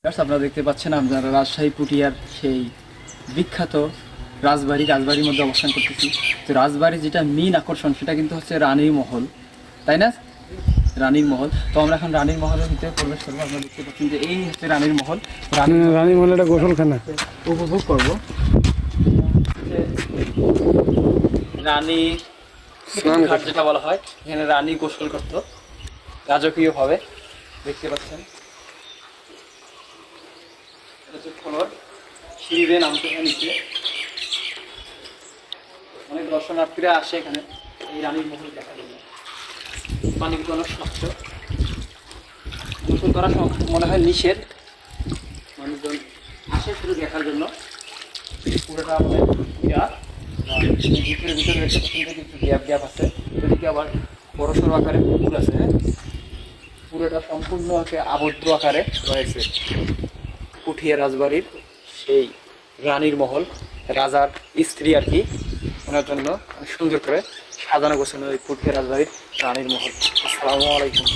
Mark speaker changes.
Speaker 1: আপনারা দেখতে পাচ্ছেন আপনারা রাজশাহী পুঠিয়ার সেই বিখ্যাত রাজবাড়ির মধ্যে অবস্থান করতেছি। তো রাজবাড়ির যেটা মেইন আকর্ষণ সেটা কিন্তু হচ্ছে রানীর মহল, তাই না? রানীর মহল। তো আমরা এখন রানীর মহলের ভিতরে প্রবেশ করবো। আপনারা দেখতে পাচ্ছেন যে এই হচ্ছে রানীর মহল।
Speaker 2: রানীর মহল একটা গোসলখানা
Speaker 1: উপভোগ করবো। রানী ঘাট যেটা বলা হয়, এখানে রানী গোসল করতো রাজকীয়ভাবে। দেখতে পাচ্ছেন সিঁড়ি নামতে হয় নিচে। অনেক দর্শনার্থীরা আসে এখানে এই রানীর মহল দেখার জন্য। পানিগুলো অনেক স্বচ্ছ। গোসল করা মনে হয় নিষেধ, মানুষজন আসে শুধু দেখার জন্য। পুরোটা আমাদের ভিতরে ভিতরে কিছু গ্যাপ আছে। ওদিকে আবার বড়সড় আকারে পুকুর আছে। হ্যাঁ, পুরোটা সম্পূর্ণ আবদ্ধ আকারে রয়েছে পুঠিয়া রাজবাড়ির সেই রানীর মহল। রাজার স্ত্রী আর কি, ওনার জন্য সুন্দর করে সাজানো গোছানো ওই পুঠিয়া রাজবাড়ির রানীর মহল। আসসালামু আলাইকুম।